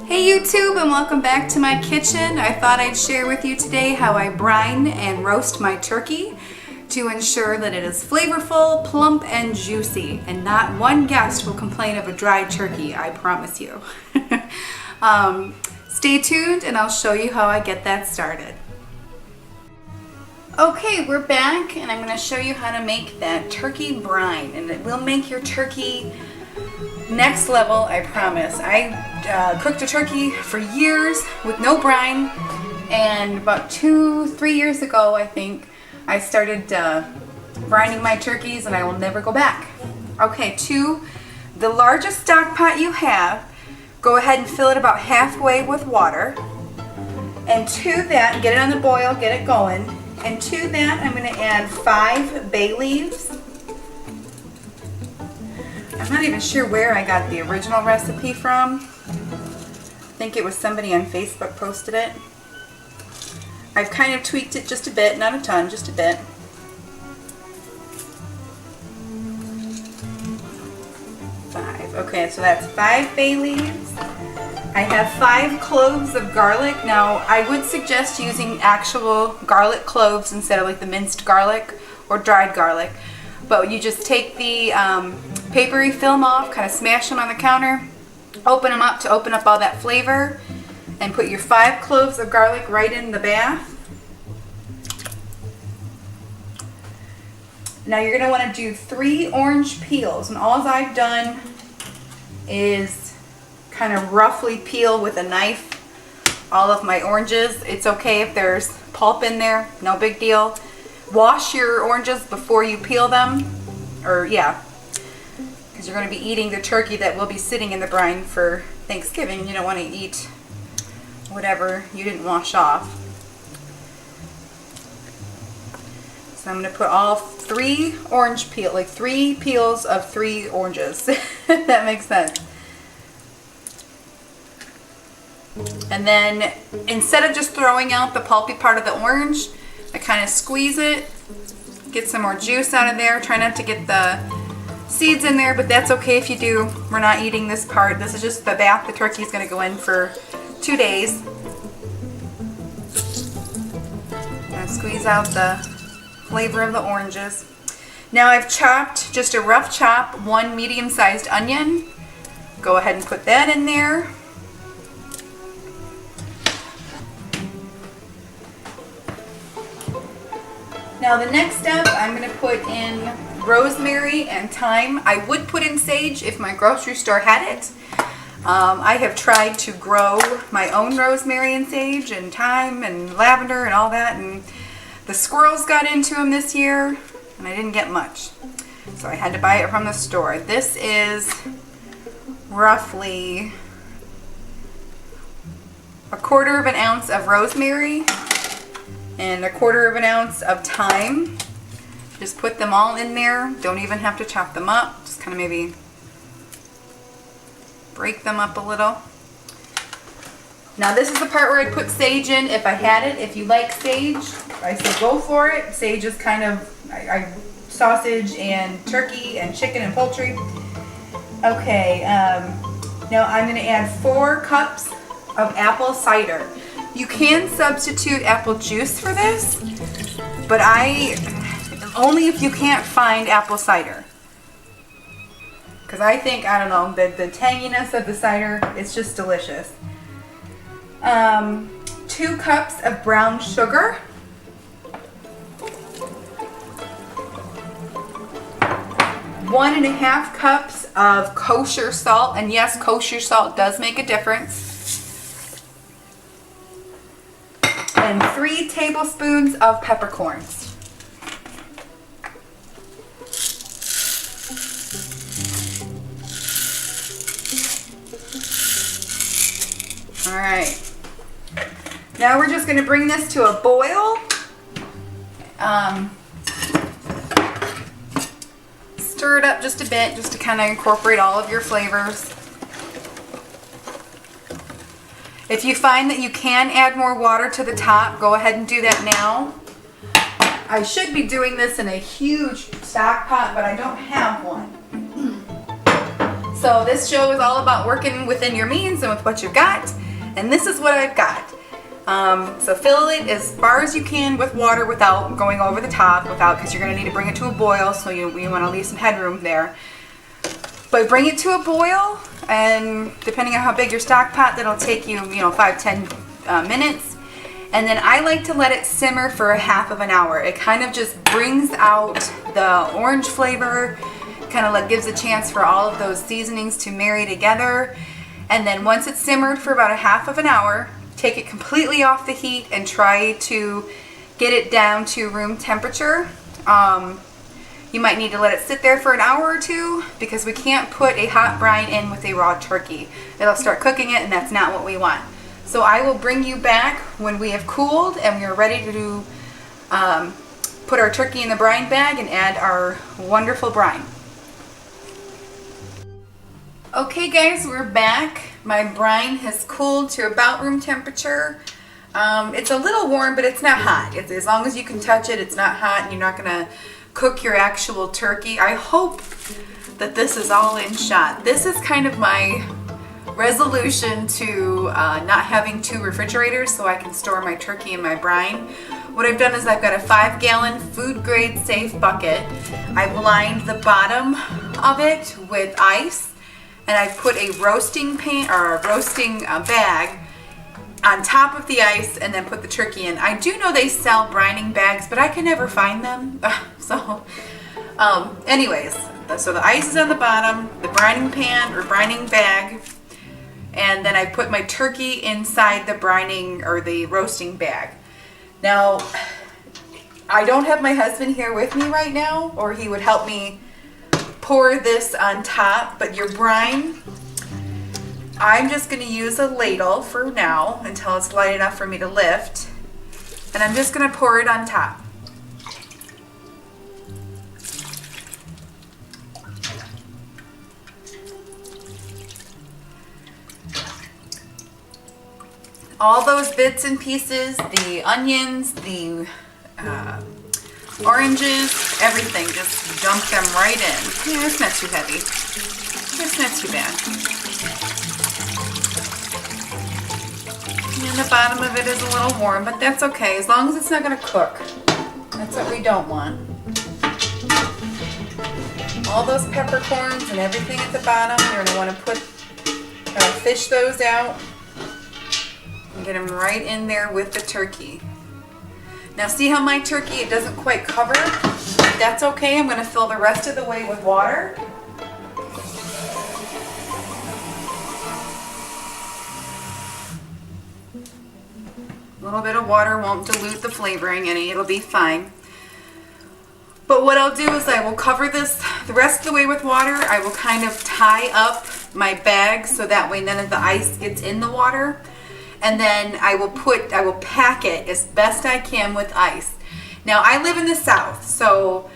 Hey YouTube, and welcome back to my kitchen. I thought I'd share with you today how I brine and roast my turkey to ensure that it is flavorful, plump, and juicy. And not one guest will complain of a dry turkey, I promise you. Stay tuned and I'll show you how I get that started. Okay, we're back and I'm going to show you how to make that turkey brine, and it will make your turkey next level, I promise. I cooked a turkey for years with no brine, and about 2-3 years ago, I think, I started brining my turkeys, and I will never go back. Okay, to the largest stock pot you have, go ahead and fill it about halfway with water, and to that, get it on the boil, get it going, and to that I'm going to add 5 bay leaves. I'm not even sure where I got the original recipe from. I think it was somebody on Facebook posted it. I've kind of tweaked it just a bit, not a ton, just a bit. Five. Okay, so that's 5 bay leaves. I have 5 cloves of garlic. Now, I would suggest using actual garlic cloves instead of like the minced garlic or dried garlic. But you just take the papery film off, kind of smash them on the counter, open them up to open up all that flavor, and put your 5 cloves of garlic right in the bath. Now you're going to want to do 3 orange peels, and all I've done is kind of roughly peel with a knife all of my oranges. It's okay if there's pulp in there, no big deal. Wash your oranges before you peel them, or yeah, because you're going to be eating the turkey that will be sitting in the brine for Thanksgiving. You don't want to eat whatever you didn't wash off. So I'm going to put all 3 orange peel, like 3 peels of 3 oranges, if that makes sense. And then instead of just throwing out the pulpy part of the orange, I kind of squeeze it, get some more juice out of there. Try not to get the seeds in there, but that's okay if you do. We're not eating this part. This is just the bath the turkey is going to go in for 2 days. And squeeze out the flavor of the oranges. Now I've chopped, just a rough chop, 1 medium-sized onion. Go ahead and put that in there. Now the next step, I'm going to put in rosemary and thyme. I would put in sage if my grocery store had it. I have tried to grow my own rosemary and sage and thyme and lavender and all that, and the squirrels got into them this year and I didn't get much. So I had to buy it from the store. This is roughly 1/4 ounce of rosemary and 1/4 ounce of thyme. Just put them all in there. Don't even have to chop them up. Just kind of maybe break them up a little. Now this is the part where I'd put sage in if I had it. If you like sage, I say go for it. Sage is kind of sausage and turkey and chicken and poultry. Okay, now I'm going to add 4 cups of apple cider. You can substitute apple juice for this, but only if you can't find apple cider. Because I think, I don't know, the tanginess of the cider, it's just delicious. 2 cups of brown sugar. 1.5 cups of kosher salt, and yes, kosher salt does make a difference. And 3 tablespoons of peppercorns. All right. Now we're just going to bring this to a boil. Stir it up just a bit, just to kind of incorporate all of your flavors. If you find that you can add more water to the top, go ahead and do that now. I should be doing this in a huge stock pot, but I don't have one. So this show is all about working within your means and with what you've got. And this is what I've got. So fill it as far as you can with water without going over the top, because you're going to need to bring it to a boil, so you want to leave some headroom there. But bring it to a boil, and depending on how big your stock pot, that'll take you, 5-10 minutes. And then I like to let it simmer for a half of an hour. It kind of just brings out the orange flavor, kind of gives a chance for all of those seasonings to marry together. And then once it's simmered for about a half of an hour, take it completely off the heat and try to get it down to room temperature. You might need to let it sit there for an hour or two, because we can't put a hot brine in with a raw turkey. It'll start cooking it, and that's not what we want. So I will bring you back when we have cooled and we are ready to put our turkey in the brine bag and add our wonderful brine. Okay guys, we're back. My brine has cooled to about room temperature. It's a little warm, but it's not hot. As long as you can touch it, it's not hot, and you're not going to cook your actual turkey. I hope that this is all in shot. This is kind of my resolution to not having 2 refrigerators, so I can store my turkey and my brine. What I've done is I've got a 5-gallon food grade safe bucket. I've lined the bottom of it with ice, and I put a roasting pan or a roasting bag on top of the ice, and then put the turkey in. I do know they sell brining bags, but I can never find them. Anyways, so the ice is on the bottom, the brining pan or brining bag, and then I put my turkey inside the brining or the roasting bag. Now, I don't have my husband here with me right now, or he would help me pour this on top, but your brine, I'm just going to use a ladle for now until it's light enough for me to lift, and I'm just going to pour it on top. All those bits and pieces, the onions, the oranges, everything, just dump them right in. Yeah, it's not too heavy. It's not too bad. And the bottom of it is a little warm, but that's okay, as long as it's not going to cook. That's what we don't want. All those peppercorns and everything at the bottom, you're going to want to fish those out. And get them right in there with the turkey. Now see how my turkey, it doesn't quite cover? That's okay. I'm going to fill the rest of the way with water. A little bit of water won't dilute the flavoring any. It'll be fine. But what I'll do is I will cover this the rest of the way with water. I will kind of tie up my bag so that way none of the ice gets in the water. And then I will pack it as best I can with ice. Now I live in the South, so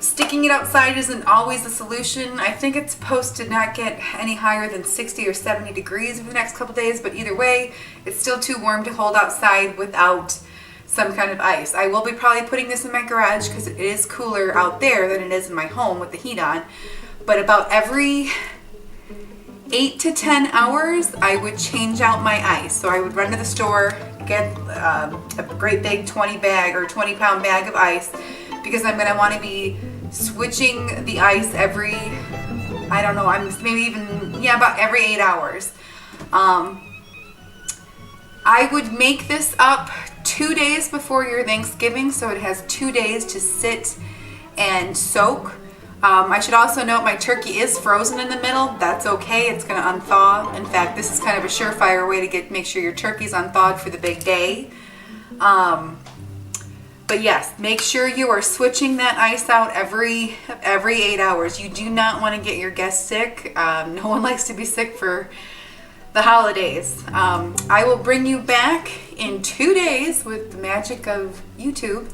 sticking it outside isn't always a solution. I think it's supposed to not get any higher than 60 or 70 degrees for the next couple days, but either way, it's still too warm to hold outside without some kind of ice. I will be probably putting this in my garage because it is cooler out there than it is in my home with the heat on. But about every 8 to 10 hours, I would change out my ice. So I would run to the store, get a great big 20-pound bag of ice, because I'm going to want to be switching the ice every, I don't know, about every 8 hours. I would make this up 2 days before your Thanksgiving, so it has 2 days to sit and soak. I should also note my turkey is frozen in the middle. That's okay. It's going to unthaw. In fact, this is kind of a surefire way to make sure your turkey's unthawed for the big day. But yes, make sure you are switching that ice out every 8 hours. You do not want to get your guests sick. No one likes to be sick for the holidays. I will bring you back in 2 days with the magic of YouTube,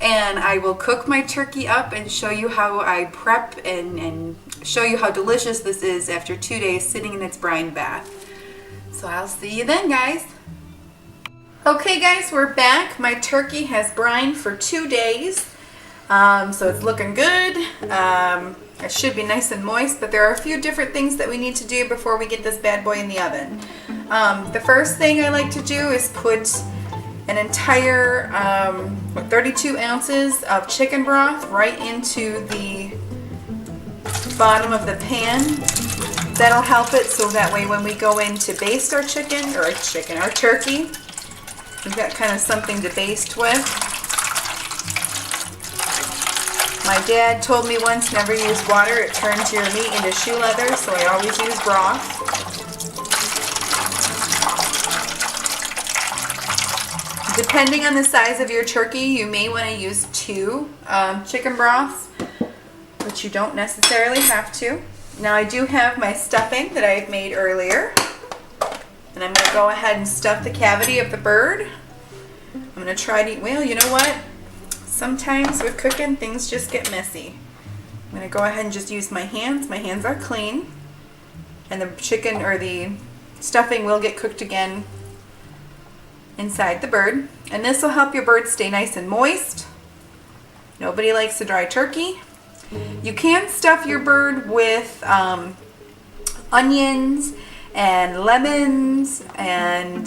and I will cook my turkey up and show you how I prep and show you how delicious this is after 2 days sitting in its brine bath. So I'll see you then, guys. Okay guys, we're back. My turkey has brined for 2 days, so it's looking good. It should be nice and moist, but there are a few different things that we need to do before we get this bad boy in the oven. The first thing I like to do is put an entire 32 ounces of chicken broth right into the bottom of the pan. That'll help it so that way when we go in to baste our our turkey, we've got kind of something to baste with. My dad told me once, never use water, it turns your meat into shoe leather, so I always use broth. Depending on the size of your turkey, you may want to use 2 chicken broths, but you don't necessarily have to. Now I do have my stuffing that I've made earlier, and I'm going to go ahead and stuff the cavity of the bird. I'm going to try to, well, you know what? Sometimes with cooking, things just get messy. I'm going to go ahead and just use my hands. My hands are clean, and the chicken or the stuffing will get cooked again inside the bird. And this will help your bird stay nice and moist. Nobody likes a dry turkey. You can stuff your bird with onions and lemons and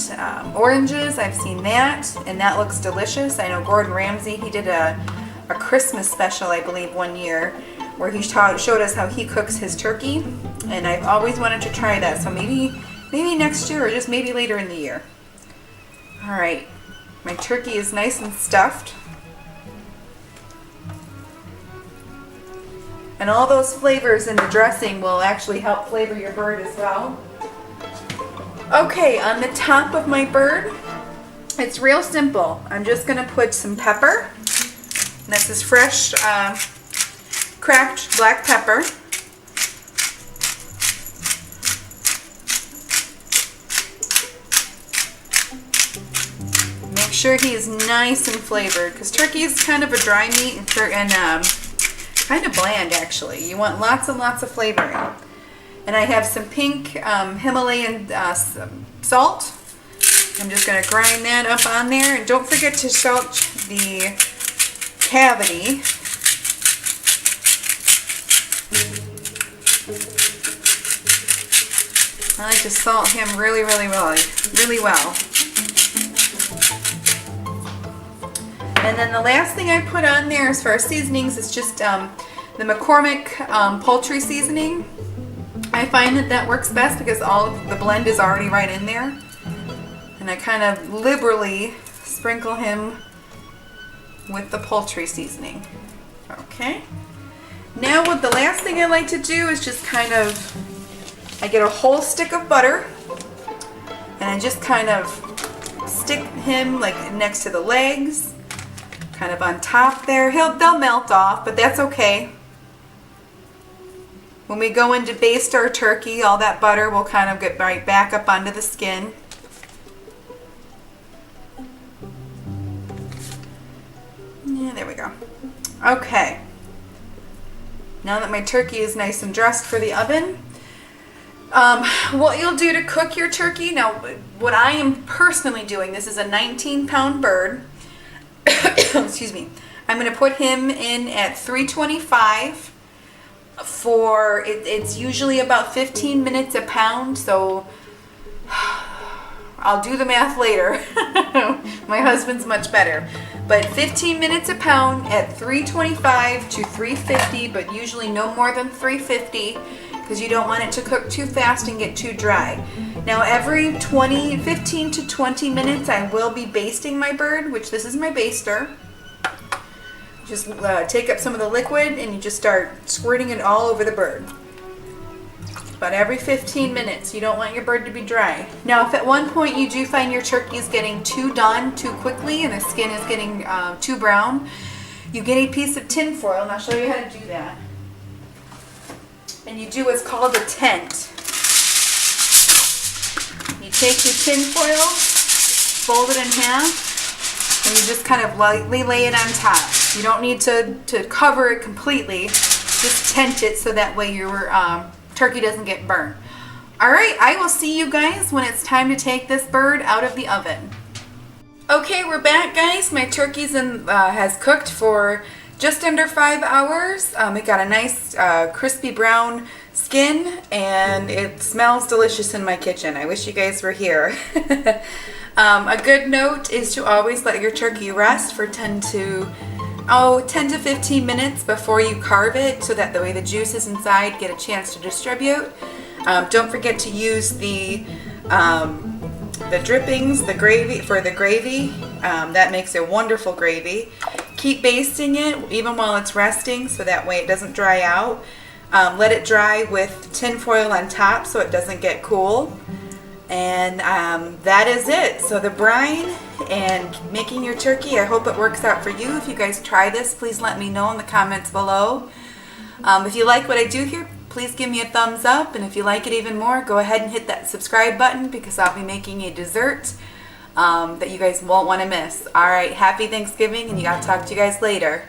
oranges. I've seen that, and that looks delicious. I know Gordon Ramsay, he did a Christmas special, I believe, one year where he showed us how he cooks his turkey, and I've always wanted to try that. So maybe next year, or just maybe later in the year. All right, my turkey is nice and stuffed. And all those flavors in the dressing will actually help flavor your bird as well. Okay, on the top of my bird, it's real simple. I'm just gonna put some pepper. And this is fresh cracked black pepper. Make sure he is nice and flavored, because turkey is kind of a dry meat and kind of bland actually. You want lots and lots of flavoring. And I have some pink Himalayan salt. I'm just going to grind that up on there. And don't forget to salt the cavity. I like to salt him really well. And then the last thing I put on there as far as seasonings is just the McCormick poultry seasoning. I find that works best because all of the blend is already right in there. And I kind of liberally sprinkle him with the poultry seasoning. Okay. Now what the last thing I like to do is just kind of, I get a whole stick of butter and I just kind of stick him like next to the legs, kind of on top there. They'll melt off, but that's okay. When we go in to baste our turkey, all that butter will kind of get right back up onto the skin. Yeah, there we go. Okay. Now that my turkey is nice and dressed for the oven, what you'll do to cook your turkey, now what I am personally doing, this is a 19-pound bird. Excuse me. I'm going to put him in at 325 for, it's usually about 15 minutes a pound, so I'll do the math later. My husband's much better. But 15 minutes a pound at 325 to 350, but usually no more than 350 because you don't want it to cook too fast and get too dry. Now every 15 to 20 minutes I will be basting my bird, which this is my baster. Just take up some of the liquid and you just start squirting it all over the bird. About every 15 minutes. You don't want your bird to be dry. Now if at one point you do find your turkey is getting too done too quickly and the skin is getting too brown, you get a piece of tin foil, and I'll show you how to do that. And you do what's called a tent. You take your tin foil, fold it in half, and you just kind of lightly lay it on top. You don't need to cover it completely, just tent it so that way your turkey doesn't get burnt. Alright, I will see you guys when it's time to take this bird out of the oven. Okay, we're back guys. My turkey's has cooked for just under 5 hours. It got a nice crispy brown skin, and it smells delicious in my kitchen. I wish you guys were here. A good note is to always let your turkey rest for 10 to 15 minutes before you carve it, so that the way the juices inside get a chance to distribute. Don't forget to use the drippings, the gravy for the gravy. That makes a wonderful gravy. Keep basting it even while it's resting, so that way it doesn't dry out. Let it dry with tin foil on top so it doesn't get cool. And that is it. So the brine and making your turkey, I hope it works out for you. If you guys try this, please let me know in the comments below. If you like what I do here, please give me a thumbs up. And if you like it even more, go ahead and hit that subscribe button, because I'll be making a dessert that you guys won't want to miss. All right, happy Thanksgiving, and I'll talk to you guys later.